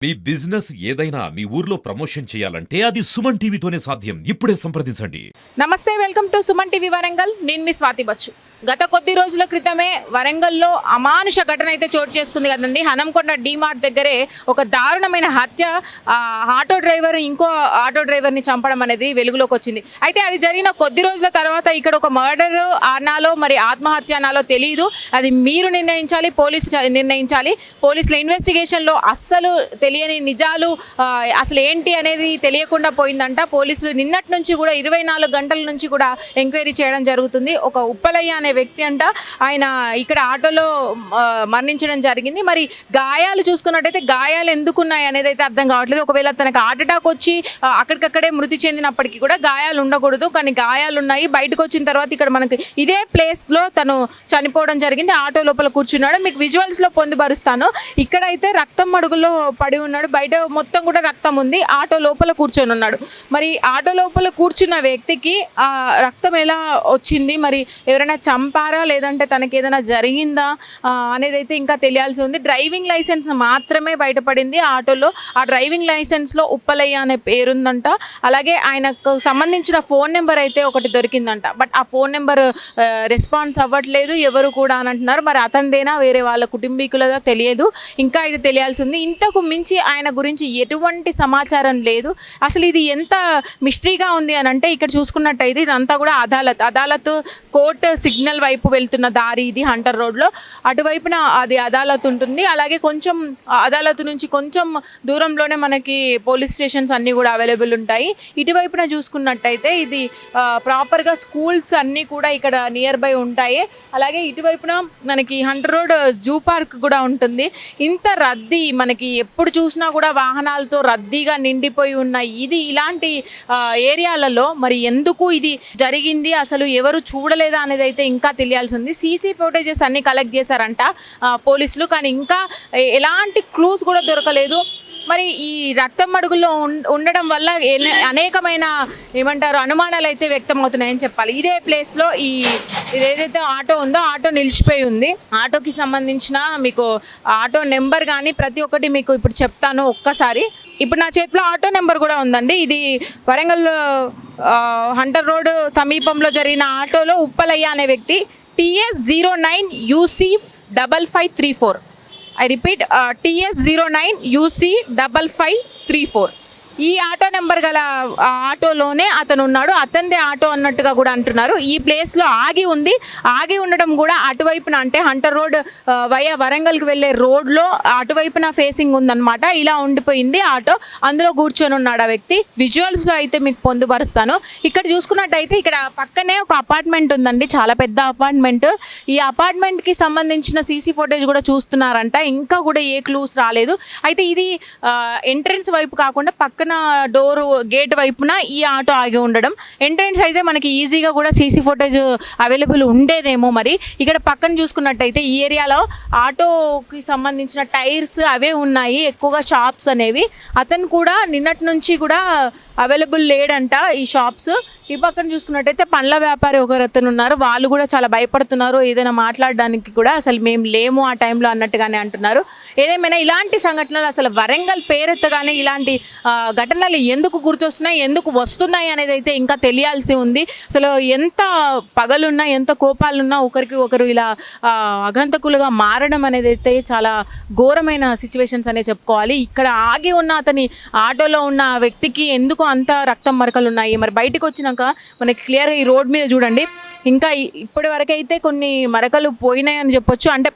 మీ business ఏదైనా మీ ఊర్లో promotion చేయాలంటే అది సుమన్ టీవీతోనే సాధ్యం. ఇప్పుడే సంప్రదించండి. నమస్తే, welcome to Suman TV Warangal. నేను మీ స్వాతి బచ్చు. గత కొద్ది రోజుల క్రితమే వరంగల్లో అమానుష ఘటన అయితే చోటు చేసుకుంది కదండి. హనంకొండ డీమార్ట్ దగ్గరే ఒక దారుణమైన హత్య, ఆటో డ్రైవర్ ఇంకో ఆటో డ్రైవర్ని చంపడం అనేది వెలుగులోకి వచ్చింది. అయితే అది జరిగిన కొద్ది రోజుల తర్వాత ఇక్కడ ఒక మర్డర్ అనాలో మరి ఆత్మహత్య అనాలో తెలియదు. అది మీరు నిర్ణయించాలి, పోలీసు నిర్ణయించాలి. పోలీసుల ఇన్వెస్టిగేషన్లో అస్సలు తెలియని నిజాలు అసలు ఏంటి అనేది తెలియకుండా పోయిందంట. పోలీసులు నిన్నటి నుంచి కూడా 24 గంటల నుంచి కూడా ఎంక్వైరీ చేయడం జరుగుతుంది. ఒక ఉప్పలయ్య అనే వ్యక్తి అంట, ఆయన ఇక్కడ ఆటోలో మరణించడం జరిగింది. మరి గాయాలు చూసుకున్నట్టయితే గాయాలు ఎందుకున్నాయి అనేది అయితే అర్థం కావట్లేదు. ఒకవేళ తనకు హార్ట్ అటాక్ వచ్చి అక్కడికక్కడే మృతి చెందినప్పటికీ కూడా గాయాలు ఉండకూడదు, కానీ గాయాలు ఉన్నాయి. బయటకు వచ్చిన తర్వాత ఇక్కడ మనకి ఇదే ప్లేస్లో తను చనిపోవడం జరిగింది. ఆటో లోపల కూర్చున్నాడు. మీకు విజువల్స్లో పొందుపరుస్తాను. ఇక్కడైతే రక్తం మడుగులో పడి ఉన్నాడు, బయట మొత్తం కూడా రక్తం ఉంది. ఆటో లోపల కూర్చొని ఉన్నాడు. మరి ఆటో లోపల కూర్చున్న వ్యక్తికి ఆ రక్తం ఎలా వచ్చింది, మరి ఎవరైనా చంపారా లేదంటే తనకి ఏదైనా జరిగిందా అనేది అయితే ఇంకా తెలియాల్సి ఉంది. డ్రైవింగ్ లైసెన్స్ మాత్రమే బయటపడింది ఆటోలో. ఆ డ్రైవింగ్ లైసెన్స్లో ఉప్పలయ్య అనే పేరుందంట. అలాగే ఆయనకు సంబంధించిన ఫోన్ నెంబర్ అయితే ఒకటి దొరికిందంట. బట్ ఆ ఫోన్ నెంబర్ రెస్పాన్స్ అవ్వట్లేదు ఎవరు కూడా అని అంటున్నారు. మరి అతనిదేనా వేరే వాళ్ళ కుటుంబీకులదా తెలియదు, ఇంకా ఇది తెలియాల్సి ఉంది. ఇంతకు మించి ఆయన గురించి ఎటువంటి సమాచారం లేదు. అసలు ఇది ఎంత మిస్టరీగా ఉంది అని అంటే ఇక్కడ చూసుకున్నట్టయితే ఇదంతా కూడా అదాలత్ కోర్ట్ సిగ్నల్ వైపు వెళ్తున్న దారి ఇది. హంటర్ రోడ్లో అటువైపున అది అదాలత్ ఉంటుంది. అలాగే కొంచెం అదాలత్ నుంచి కొంచెం దూరంలోనే మనకి పోలీస్ స్టేషన్స్ అన్నీ కూడా అవైలబుల్ ఉంటాయి. ఇటువైపున చూసుకున్నట్టయితే ఇది ప్రాపర్గా స్కూల్స్ అన్నీ కూడా ఇక్కడ నియర్ బై ఉంటాయి. అలాగే ఇటువైపున మనకి హంటర్ రోడ్ జూ పార్క్ కూడా ఉంటుంది. ఇంత రద్దీ మనకి ఎప్పుడు చూసినా కూడా వాహనాలతో రద్దీగా నిండిపోయి ఉన్న ఇది ఇలాంటి ఏరియాలలో మరి ఎందుకు ఇది జరిగింది, అసలు ఎవరు చూడలేదా అనేది అయితే ఇంకా తెలియాల్సి ఉంది. సీసీ ఫుటేజెస్ అన్నీ కలెక్ట్ చేశారంట పోలీసులు, కానీ ఇంకా ఎలాంటి క్లూస్ కూడా దొరకలేదు. మరి ఈ రక్తం మడుగుల్లో ఉండడం వల్ల అనేకమైన ఏమంటారు అనుమానాలు అయితే వ్యక్తమవుతున్నాయని చెప్పాలి. ఇదే ప్లేస్లో ఇదేదైతే ఆటో ఉందో ఆటో నిలిచిపోయి ఉంది. ఆటోకి సంబంధించిన మీకు ఆటో నెంబర్ కానీ ప్రతి ఒక్కటి మీకు ఇప్పుడు చెప్తాను ఒక్కసారి. ఇప్పుడు నా చేతిలో ఆటో నెంబర్ కూడా ఉందండి. ఇది వరంగల్ హంటర్ రోడ్ సమీపంలో జరిగిన ఆటోలో ఉప్పలయ్య అనే వ్యక్తి TS09 UC 5534. I repeat, TS09 UC 5534. ఈ ఆటో నెంబర్ గల ఆటోలోనే అతను ఉన్నాడు. అతనిదే ఆటో అన్నట్టుగా కూడా అంటున్నారు. ఈ ప్లేస్లో ఆగి ఉంది. ఆగి ఉండడం కూడా అటువైపున అంటే హంటర్ రోడ్ వయా వరంగల్కి వెళ్ళే రోడ్లో అటువైపున ఫేసింగ్ ఉందన్నమాట. ఇలా ఉండిపోయింది ఆటో. అందులో కూర్చొని ఉన్నాడు ఆ వ్యక్తి. విజువల్స్లో అయితే మీకు పొందుపరుస్తాను. ఇక్కడ చూసుకున్నట్టయితే ఇక్కడ పక్కనే ఒక అపార్ట్మెంట్ ఉందండి, చాలా పెద్ద అపార్ట్మెంట్. ఈ అపార్ట్మెంట్కి సంబంధించిన సీసీ ఫుటేజ్ కూడా చూస్తున్నారంట. ఇంకా కూడా ఏ క్లూస్ రాలేదు. అయితే ఇది ఎంట్రన్స్ వైపు కాకుండా పక్కన డోర్ గేట్ వైపున ఈ ఆటో ఆగి ఉండడం. ఎంట్రన్స్ అయితే మనకి ఈజీగా కూడా సీసీ ఫుటేజ్ అవైలబుల్ ఉండేదేమో. మరి ఇక్కడ పక్కన చూసుకున్నట్టయితే ఈ ఏరియాలో ఆటోకి సంబంధించిన టైర్స్ అవే ఉన్నాయి, ఎక్కువగా షాప్స్ అనేవి. అతను కూడా నిన్నటి నుంచి కూడా అవైలబుల్ లేడంట ఈ షాప్స్. ఈ పక్కన చూసుకున్నట్టయితే పండ్ల వ్యాపారి ఒకరు అతను ఉన్నారు. వాళ్ళు కూడా చాలా భయపడుతున్నారు ఏదైనా మాట్లాడడానికి కూడా. అసలు మేము లేము ఆ టైంలో అన్నట్టుగానే అంటున్నారు. ఏదేమైనా ఇలాంటి సంఘటనలు అసలు వరంగల్ పేరెత్తగానే ఇలాంటి ఘటనలు ఎందుకు గుర్తొస్తున్నాయి, ఎందుకు వస్తున్నాయి అనేది అయితే ఇంకా తెలియాల్సి ఉంది. అసలు ఎంత పగలున్నా ఎంత కోపాలున్నా ఒకరికి ఒకరు ఇలా అగంతకులుగా మారడం అనేది అయితే చాలా ఘోరమైన సిచ్యువేషన్స్ అనే చెప్పుకోవాలి. ఇక్కడ ఆగి ఉన్న అతని ఆటోలో ఉన్న వ్యక్తికి ఎందుకు అంత రక్తం మరకలు ఉన్నాయి. మరి బయటకు వచ్చినాక మనకి క్లియర్గా ఈ రోడ్ మీద చూడండి, ఇంకా ఇప్పటి వరకు అయితే కొన్ని మరకలు పోయినాయని చెప్పొచ్చు. అంటే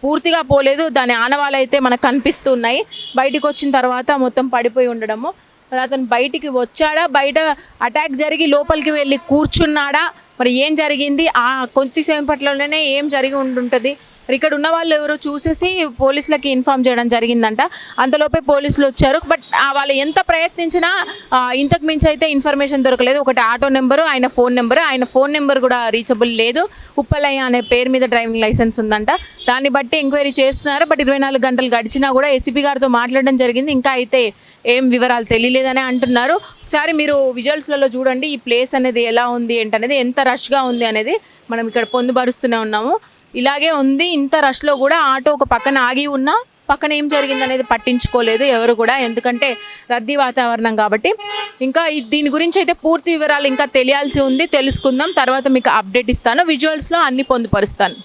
పూర్తిగా పోలేదు, దాని ఆనవాళ్ళు అయితే మనకు కనిపిస్తున్నాయి. బయటకు వచ్చిన తర్వాత మొత్తం పడిపోయి ఉండడము. మరి అతను బయటికి వచ్చాడా, బయట అటాక్ జరిగి లోపలికి వెళ్ళి కూర్చున్నాడా, మరి ఏం జరిగింది, ఆ కొద్దిసేపట్లోనే ఏం జరిగి ఉంటుంటుంది. ఇక్కడ ఉన్న వాళ్ళు ఎవరో చూసేసి పోలీసులకి ఇన్ఫామ్ చేయడం జరిగిందంట. అంతలోపే పోలీసులు వచ్చారు. బట్ వాళ్ళు ఎంత ప్రయత్నించినా ఇంతకు మించి అయితే ఇన్ఫర్మేషన్ దొరకలేదు. ఒకటి ఆటో నెంబరు, ఆయన ఫోన్ నెంబర్ కూడా రీచబుల్ లేదు. ఉప్పలయ్య అనే పేరు మీద డ్రైవింగ్ లైసెన్స్ ఉందంట. దాన్ని బట్టి ఎంక్వైరీ చేస్తున్నారు. బట్ 24 గంటలు గడిచినా కూడా ఏసీపీ గారితో మాట్లాడడం జరిగింది. ఇంకా అయితే ఏం వివరాలు తెలియలేదని అంటున్నారు. ఒకసారి మీరు విజువల్స్లలో చూడండి ఈ ప్లేస్ అనేది ఎలా ఉంది ఏంటనేది, ఎంత రష్గా ఉంది అనేది మనం ఇక్కడ పొందుపరుస్తూనే ఉన్నాము. ఇలాగే ఉంది. ఇంత రష్లో కూడా ఆటో ఒక పక్కన ఆగి ఉన్నా పక్కన ఏం జరిగింది అనేది పట్టించుకోలేదు ఎవరు కూడా, ఎందుకంటే రద్దీ వాతావరణం కాబట్టి. ఇంకా దీని గురించి అయితే పూర్తి వివరాలు ఇంకా తెలియాల్సి ఉంది, తెలుసుకుందాం. తర్వాత మీకు అప్డేట్ ఇస్తాను, విజువల్స్లో అన్ని పొందుపరుస్తాను.